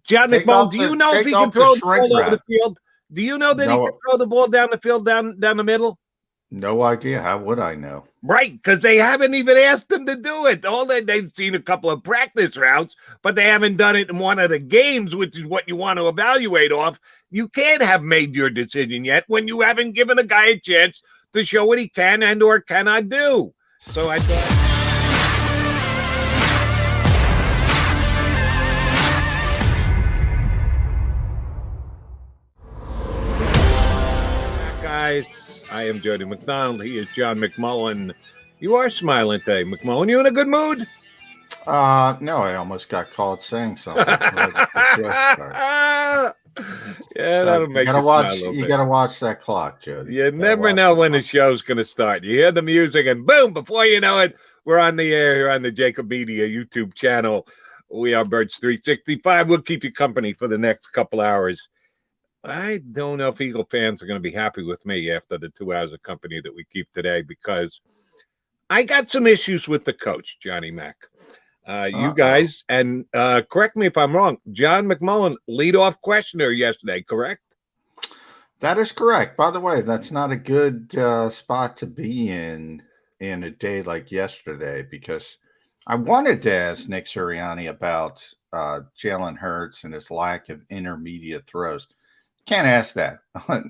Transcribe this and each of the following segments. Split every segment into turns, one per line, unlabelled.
John McMullen, do you know if he can throw the ball over the field? Do you know that he can throw the ball down the field, down the middle?
No idea. How would I know?
Right, because they haven't even asked him to do it. They've seen a couple of practice routes, but they haven't done it in one of the games, which is what you want to evaluate off. You can't have made your decision yet when you haven't given a guy a chance to show what he can and or cannot do. So I thought... Guys, I am Jody McDonald. He is John McMullen. You are smiling today, McMullen. You in a good mood?
No, I almost got caught saying something.
Yeah, that'll make you smile a little bit.
You gotta watch that clock, Jody.
You never know when the show's gonna start. You hear the music, and boom! Before you know it, we're on the air here on the JAKIB Media YouTube channel. We are Birds 365. We'll keep you company for the next couple hours. I don't know if Eagle fans are going to be happy with me after the 2 hours of company that we keep today, because I got some issues with the coach, Johnny Mac. You guys, and correct me if I'm wrong, John McMullen, leadoff questioner yesterday, correct?
That is correct. By the way, that's not a good spot to be in a day like yesterday, because I wanted to ask Nick Sirianni about Jalen Hurts and his lack of intermediate throws. Can't ask that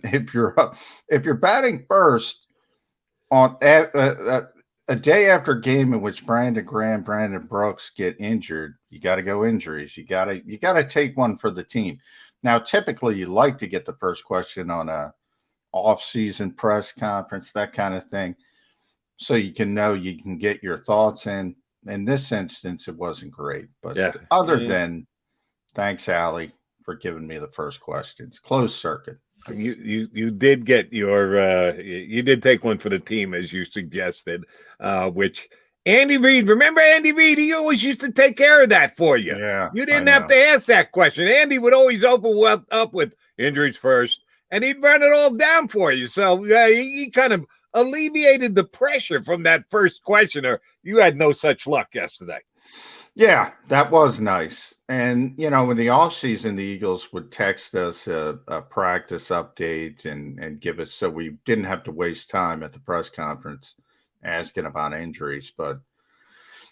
if you're batting first on a day after a game in which Brandon Graham, Brandon Brooks get injured. You got to go injuries. You got to take one for the team. Now, typically, you like to get the first question on a off-season press conference, that kind of thing, so you can know you can get your thoughts in. In this instance, it wasn't great, but other than thanks, Allie, for giving me the first questions. Closed circuit.
You did get your you did take one for the team, as you suggested, which Andy Reid, remember Andy Reid, he always used to take care of that for you.
Yeah,
you didn't have to ask that question. Andy would always open up with injuries first, and he'd run it all down for you. So he kind of alleviated the pressure from that first questioner. You had no such luck yesterday.
Yeah, that was nice. And, in the offseason, the Eagles would text us a practice update and give us, so we didn't have to waste time at the press conference asking about injuries. But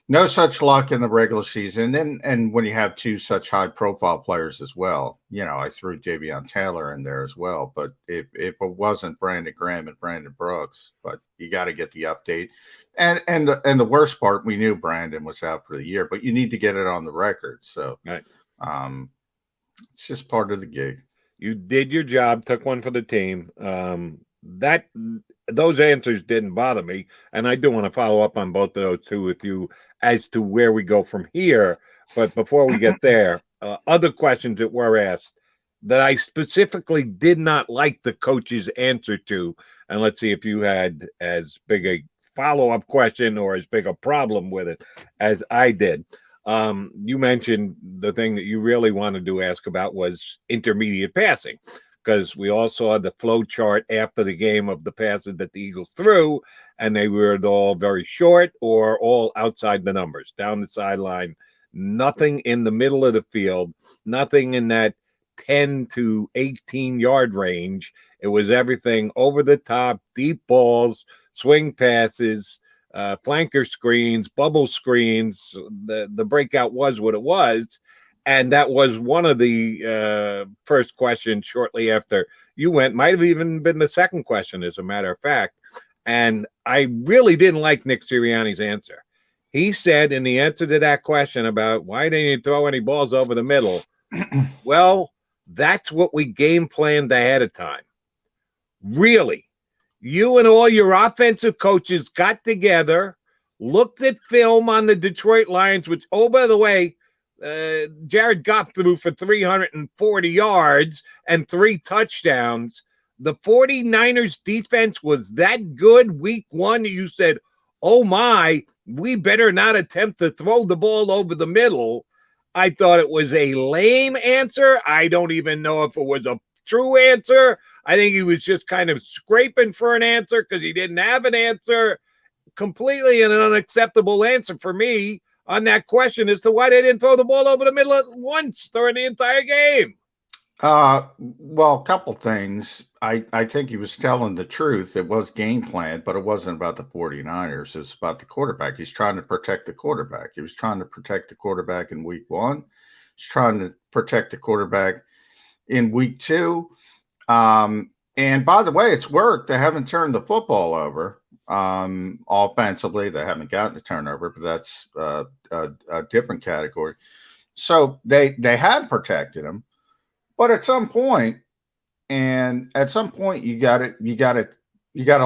no such luck in the regular season. And when you have two such high-profile players as well, I threw Javion Taylor in there as well. But if it wasn't Brandon Graham and Brandon Brooks, but you got to get the update. And the worst part, we knew Brandon was out for the year, but you need to get it on the record. So
right.
It's just part of the gig.
You did your job, took one for the team. Those answers didn't bother me, and I do want to follow up on both of those two with you as to where we go from here. But before we get there, other questions that were asked that I specifically did not like the coach's answer to, and let's see if you had as big a follow-up question or as big a problem with it as I did. You mentioned the thing that you really wanted to ask about was intermediate passing, because we all saw the flow chart after the game of the passes that the Eagles threw, and they were all very short or all outside the numbers, down the sideline, nothing in the middle of the field, nothing in that 10 to 18-yard range. It was everything over the top, deep balls, swing passes, flanker screens, bubble screens. The breakout was what it was. And that was one of the first questions shortly after you went. Might have even been the second question, as a matter of fact. And I really didn't like Nick Sirianni's answer. He said in the answer to that question about why didn't you throw any balls over the middle, well, that's what we game planned ahead of time. Really? You and all your offensive coaches got together, looked at film on the Detroit Lions, which, oh, by the way, Jared Goff threw for 340 yards and 3 touchdowns. The 49ers defense was that good week one. You said, oh my, we better not attempt to throw the ball over the middle. I thought it was a lame answer. I don't even know if it was a true answer. I think he was just kind of scraping for an answer because he didn't have an answer. Completely an unacceptable answer for me. on that question as to why they didn't throw the ball over the middle at once during the entire game.
Well, a couple things. I think he was telling the truth. It was game plan, but it wasn't about the 49ers. It was about the quarterback. He's trying to protect the quarterback. He was trying to protect the quarterback in week 1. He's trying to protect the quarterback in week 2. And by the way, it's worked. They haven't turned the football over. Offensively, they haven't gotten a turnover, but that's a different category. So they have protected him. But at some point, you got to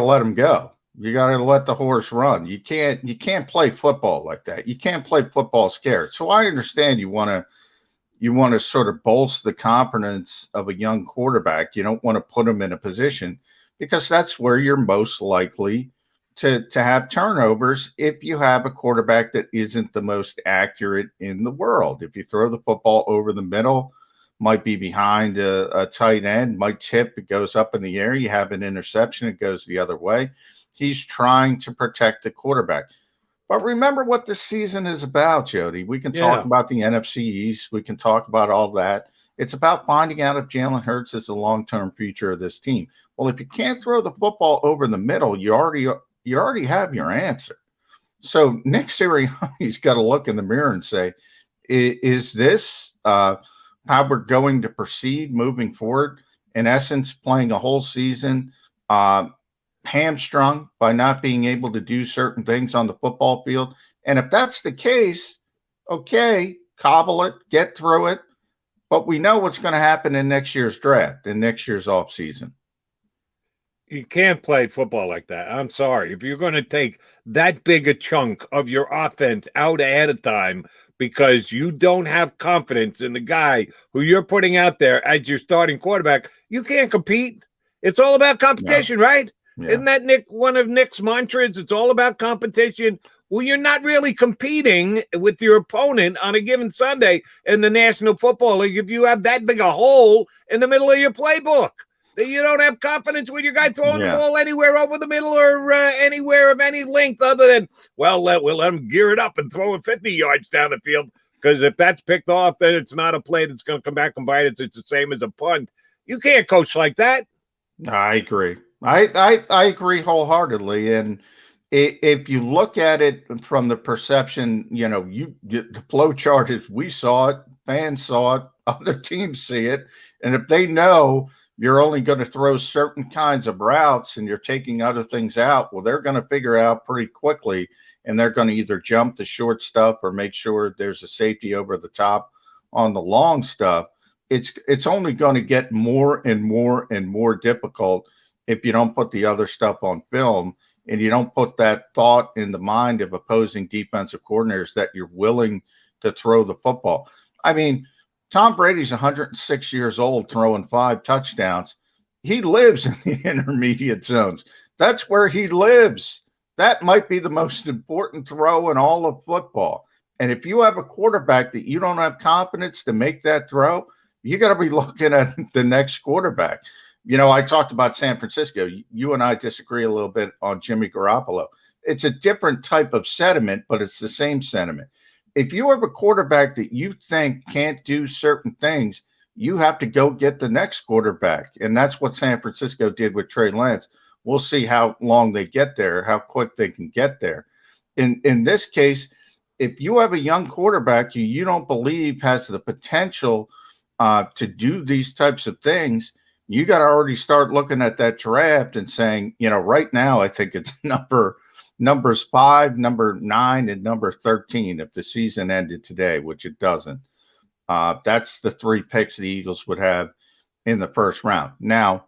let him go. You got to let the horse run. You can't play football like that. You can't play football scared. So I understand you want to sort of bolster the confidence of a young quarterback. You don't want to put him in a position because that's where you're most likely to have turnovers if you have a quarterback that isn't the most accurate in the world. If you throw the football over the middle, might be behind a tight end, might tip, it goes up in the air. You have an interception, it goes the other way. He's trying to protect the quarterback. But remember what this season is about, Jody. We can talk about the NFC East. We can talk about all that. It's about finding out if Jalen Hurts is the long-term future of this team. Well, if you can't throw the football over the middle, you already have your answer. So Nick Sirianni's got to look in the mirror and say, is this how we're going to proceed moving forward? In essence, playing a whole season hamstrung by not being able to do certain things on the football field. And if that's the case, okay, cobble it, get through it. But we know what's going to happen in next year's draft, in next year's offseason.
You can't play football like that. I'm sorry. If you're going to take that big a chunk of your offense out ahead of time because you don't have confidence in the guy who you're putting out there as your starting quarterback, you can't compete. It's all about competition, right? Yeah. Isn't that one of Nick's mantras? It's all about competition. Well, you're not really competing with your opponent on a given Sunday in the National Football League if you have that big a hole in the middle of your playbook. That you don't have confidence with your guy throwing the ball anywhere over the middle or anywhere of any length other than, we'll let him gear it up and throw it 50 yards down the field. Because if that's picked off, then it's not a play that's going to come back and bite us. It's the same as a punt. You can't coach like that.
I agree. I agree wholeheartedly. And if you look at it from the perception, the flow chart is we saw it, fans saw it, other teams see it. And if they know you're only going to throw certain kinds of routes and you're taking other things out, well, they're going to figure out pretty quickly, and they're going to either jump the short stuff or make sure there's a safety over the top on the long stuff. It's only going to get more and more and more difficult if you don't put the other stuff on film and you don't put that thought in the mind of opposing defensive coordinators that you're willing to throw the football. I mean, Tom Brady's 106 years old, throwing 5 touchdowns. He lives in the intermediate zones. That's where he lives. That might be the most important throw in all of football. And if you have a quarterback that you don't have confidence to make that throw, you got to be looking at the next quarterback. I talked about San Francisco. You and I disagree a little bit on Jimmy Garoppolo. It's a different type of sentiment, but it's the same sentiment. If you have a quarterback that you think can't do certain things, you have to go get the next quarterback. And that's what San Francisco did with Trey Lance. We'll see how long they get there, how quick they can get there. In this case, if you have a young quarterback you don't believe has the potential to do these types of things, you got to already start looking at that draft and saying, right now, I think it's numbers 5, number 9, and number 13 if the season ended today, which it doesn't. That's the 3 picks the Eagles would have in the first round. Now,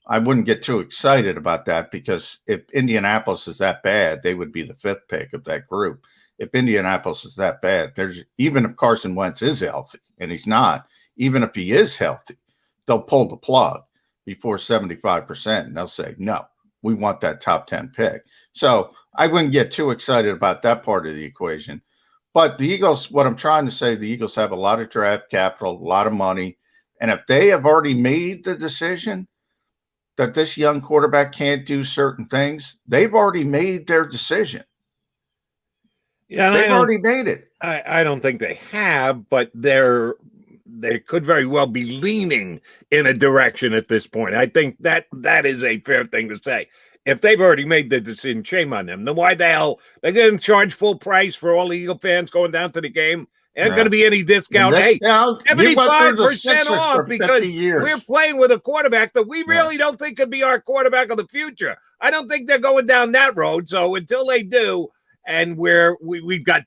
I wouldn't get too excited about that because if Indianapolis is that bad, they would be the 5th pick of that group. If Indianapolis is that bad, even if Carson Wentz is healthy, and he's not, even if he is healthy, they'll pull the plug before 75%, and they'll say, no, we want that top 10 pick. So I wouldn't get too excited about that part of the equation. But the Eagles, what I'm trying to say, the Eagles have a lot of draft capital, a lot of money. And if they have already made the decision that this young quarterback can't do certain things, they've already made their decision.
Yeah, and
They've already made it.
I don't think they have, but they could very well be leaning in a direction at this point. I think that is a fair thing to say. If they've already made the decision, shame on them. Then why the hell they're going to charge full price for all the Eagle fans going down to the game? Ain't going to be any discount. Hey,
now,
75% off because
years.
We're playing with a quarterback that we really don't think could be our quarterback of the future. I don't think they're going down that road. So until they do, and we've got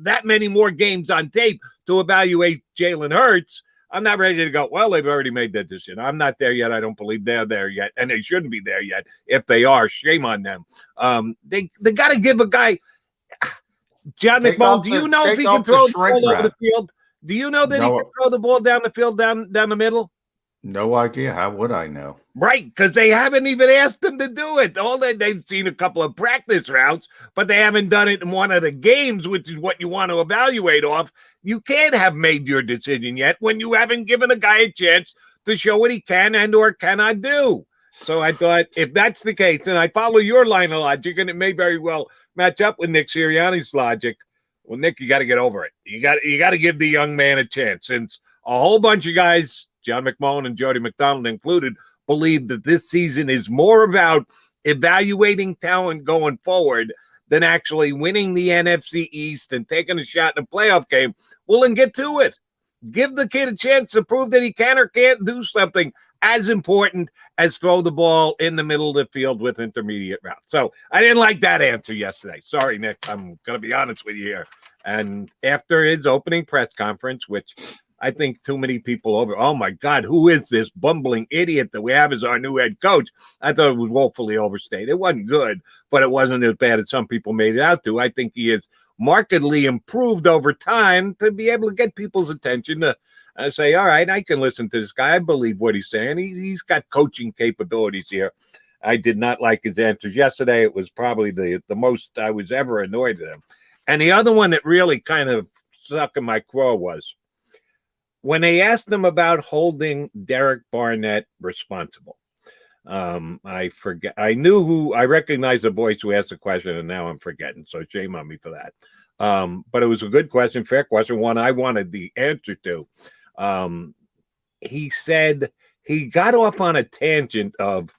that many more games on tape to evaluate Jalen Hurts, I'm not ready to go, well, they've already made that decision. I'm not there yet. I don't believe they're there yet, and they shouldn't be there yet. If they are, shame on them. They got to give a guy, John McMullen, do you know if he can throw the ball over the field? Do you know that he can throw the ball down the field, down the middle?
No idea. How would I know?
Right, because they haven't even asked him to do it. They've seen a couple of practice routes, but they haven't done it in one of the games, which is what you want to evaluate off. You can't have made your decision yet when you haven't given a guy a chance to show what he can and or cannot do. So I thought if that's the case, and I follow your line of logic, and it may very well match up with Nick Sirianni's logic, well, Nick, you got to get over it. You got to give the young man a chance, since a whole bunch of guys, John McMullen and Jody McDonald included, believe that this season is more about evaluating talent going forward than actually winning the NFC East and taking a shot in a playoff game. Well, then get to it. Give the kid a chance to prove that he can or can't do something as important as throw the ball in the middle of the field with intermediate routes. So I didn't like that answer yesterday. Sorry, Nick. I'm going to be honest with you here. And after his opening press conference, which I think too many people oh my God, who is this bumbling idiot that we have as our new head coach? I thought it was woefully overstated. It wasn't good, but it wasn't as bad as some people made it out to. I think he is markedly improved over time to be able to get people's attention to say, all right, I can listen to this guy. I believe what he's saying. He's got coaching capabilities here. I did not like his answers yesterday. It was probably the most I was ever annoyed at him. And the other one that really kind of stuck in my craw was when they asked him about holding Derek Barnett responsible. I forget. I recognized the voice who asked the question, and now I'm forgetting. So shame on me for that. But it was a good question, fair question, one I wanted the answer to. He said he got off on a tangent of,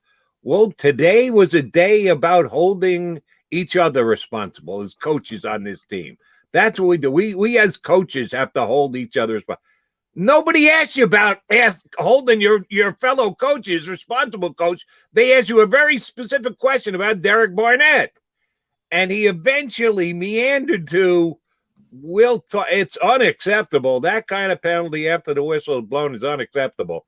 well, today was a day about holding each other responsible as coaches on this team. That's what we do. We as coaches have to hold each other responsible. Nobody asked you about holding your fellow coaches responsible, coach. They asked you a very specific question about Derek Barnett. And he eventually meandered to, it's unacceptable. That kind of penalty after the whistle is blown is unacceptable.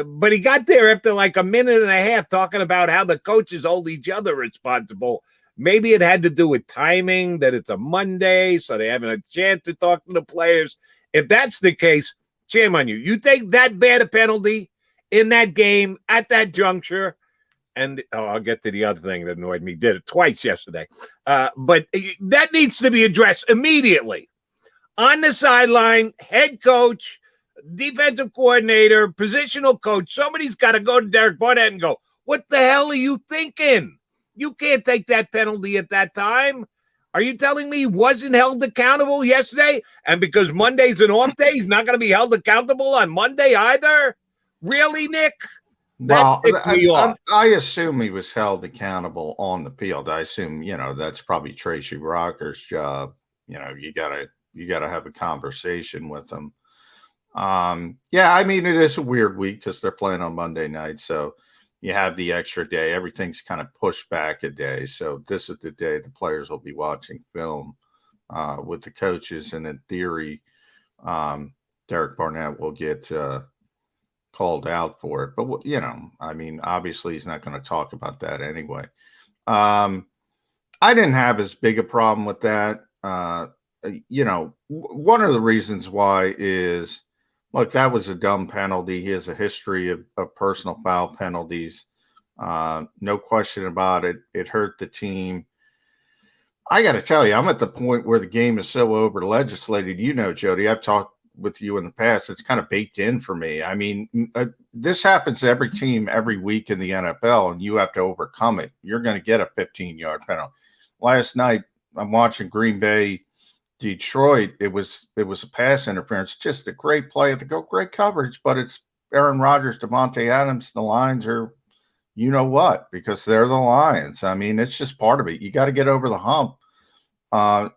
But he got there after like a minute and a half talking about how the coaches hold each other responsible. Maybe it had to do with timing, that it's a Monday, so they haven't a chance to talk to the players. If that's the case, shame on you. You take that bad a penalty in that game at that juncture. And I'll get to the other thing that annoyed me. Did it twice yesterday. But that needs to be addressed immediately. On the sideline, head coach, defensive coordinator, positional coach, somebody's got to go to Derek Barnett and go, what the hell are you thinking? You can't take that penalty at that time. Are you telling me he wasn't held accountable yesterday? And because Monday's an off day, he's not going to be held accountable on Monday either? Really, Nick?
Well, I assume he was held accountable on the field. I assume, that's probably Tracy Rocker's job. You gotta have a conversation with him. Yeah, I mean, it is a weird week because they're playing on Monday night. So you have the extra day. Everything's kind of pushed back a day. So this is the day the players will be watching film with the coaches. And in theory, Derek Barnett will get called out for it. But, I mean, obviously he's not going to talk about that anyway. I didn't have as big a problem with that. One of the reasons why is, look, that was a dumb penalty. He has a history of personal foul penalties. No question about it. It hurt the team. I got to tell you, I'm at the point where the game is so over legislated. Jody, I've talked with you in the past. It's kind of baked in for me. I mean, this happens to every team every week in the NFL, and you have to overcome it. You're going to get a 15-yard penalty. Last night, I'm watching Green Bay Detroit, it was a pass interference, just a great play. They go great coverage, but it's Aaron Rodgers, Devontae Adams. The Lions are, you know what, because they're the Lions. I mean, it's just part of it. You got to get over the hump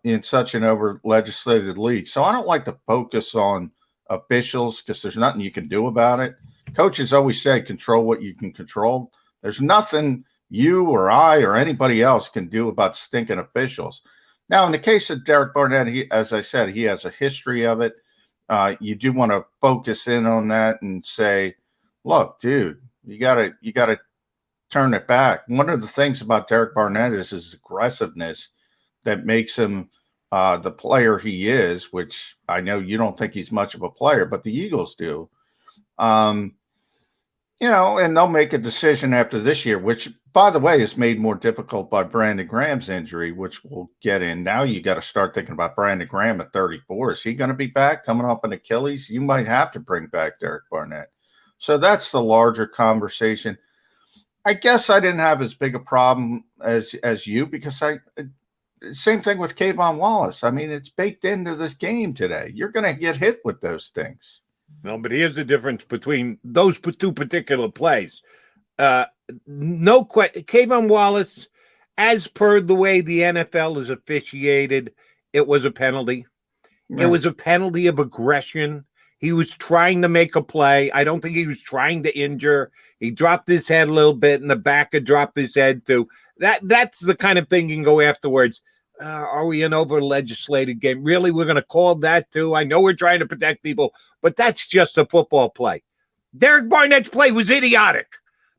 in such an over legislated league. So I don't like to focus on officials because there's nothing you can do about it. Coaches always say control what you can control. There's nothing you or I or anybody else can do about stinking officials. Now, in the case of Derek Barnett, as I said, he has a history of it. You do want to focus in on that and say, look, dude, you gotta turn it back. One of the things about Derek Barnett is his aggressiveness that makes him the player he is, which I know you don't think he's much of a player, but the Eagles do. And they'll make a decision after this year, which, by the way, is made more difficult by Brandon Graham's injury, which we'll get in. Now you got to start thinking about Brandon Graham at 34. Is he going to be back coming off an Achilles? You might have to bring back Derek Barnett. So that's the larger conversation. I guess I didn't have as big a problem as you because same thing with Kayvon Wallace. I mean, it's baked into this game today. You're going to get hit with those things.
No, but here's the difference between those two particular plays. No question. Kayvon Wallace, as per the way the NFL is officiated, it was a penalty. Right. It was a penalty of aggression. He was trying to make a play. I don't think he was trying to injure. He dropped his head a little bit, and the backer dropped his head too. That's the kind of thing you can go afterwards. Are we an over-legislated game? Really, we're going to call that too? I know we're trying to protect people, but that's just a football play. Derek Barnett's play was idiotic.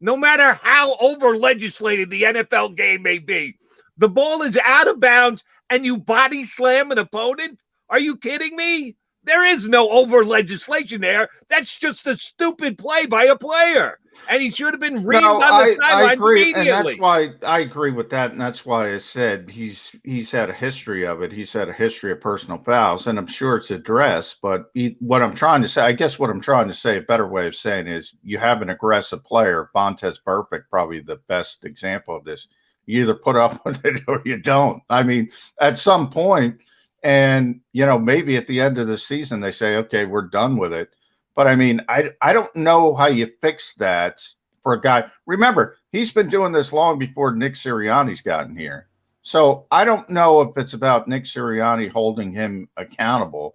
No matter how over-legislated the NFL game may be, the ball is out of bounds and you body slam an opponent? Are you kidding me? There is no over-legislation there. That's just a stupid play by a player. And he should have been reamed on the sideline immediately.
And that's why I agree with that. And that's why I said he's had a history of it. He's had a history of personal fouls. And I'm sure it's addressed. But what I'm trying to say, a better way of saying is you have an aggressive player. Vontaze Burfict, probably the best example of this. You either put up with it or you don't. I mean, at some point, and, maybe at the end of the season, they say, okay, we're done with it. But I mean, I don't know how you fix that for a guy. Remember, he's been doing this long before Nick Sirianni's gotten here. So I don't know if it's about Nick Sirianni holding him accountable.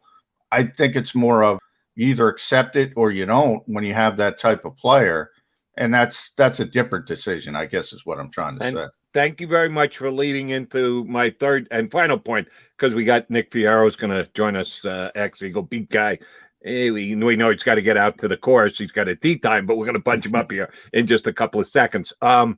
I think it's more of you either accept it or you don't when you have that type of player. And that's a different decision, I guess, is what I'm trying to say.
Thank you very much for leading into my third and final point, because we got Nick Fierro's going to join us, ex-Eagle beat guy. Hey, we know he's got to get out to the course. He's got a tea time, but we're going to punch him up here in just a couple of seconds. The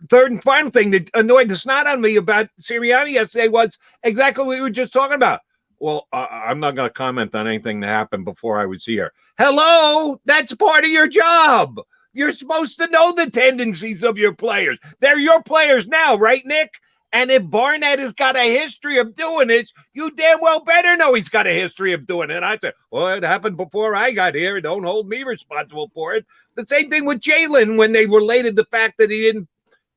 third and final thing that annoyed the snot on me about Sirianni yesterday was exactly what we were just talking about. Well, I'm not going to comment on anything that happened before I was here. Hello, that's part of your job. You're supposed to know the tendencies of your players. They're your players now, right, Nick? And if Barnett has got a history of doing this, you damn well better know he's got a history of doing it. And I said, well, it happened before I got here. Don't hold me responsible for it. The same thing with Jalen when they related the fact that he didn't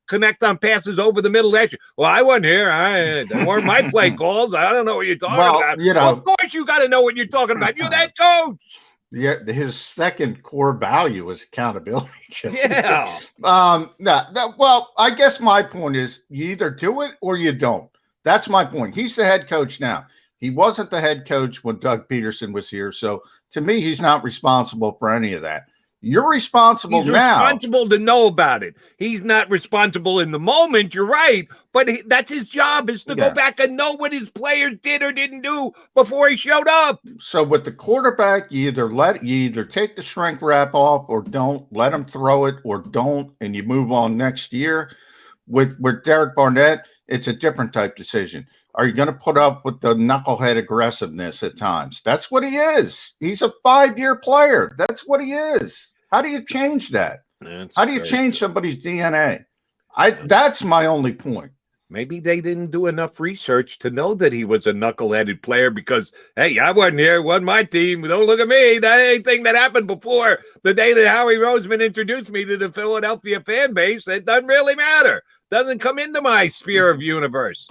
connect on passes over the middle last year. Well, I wasn't here. They weren't my play calls. I don't know what you're talking about. Well, of course you got to know what you're talking about. You're that coach.
Yeah, his second core value is accountability.
Yeah.
Well, I guess my point is you either do it or you don't. That's my point. He's the head coach now. He wasn't the head coach when Doug Peterson was here. So to me, he's not responsible for any of that. You're responsible now.
He's responsible to know about it. He's not responsible in the moment. You're right. But that's his job, is to go back and know what his players did or didn't do before he showed up.
So with the quarterback, you either take the shrink wrap off or don't. Let him throw it or don't, and you move on next year. With Derek Barnett, it's a different type decision. Are you going to put up with the knucklehead aggressiveness at times? That's what he is. He's a 5-year player. That's what he is. How do you change that? How do you change somebody's DNA? That's my only point.
Maybe they didn't do enough research to know that he was a knuckleheaded player because, hey, I wasn't here. It wasn't my team. Don't look at me. That anything that happened before the day that Howie Roseman introduced me to the Philadelphia fan base, it doesn't really matter. Doesn't come into my sphere of universe.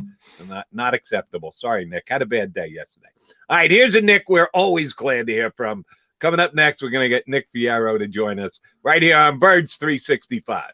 Not acceptable. Sorry, Nick. Had a bad day yesterday. All right, here's a Nick we're always glad to hear from. Coming up next, we're going to get Nick Fierro to join us right here on Birds 365.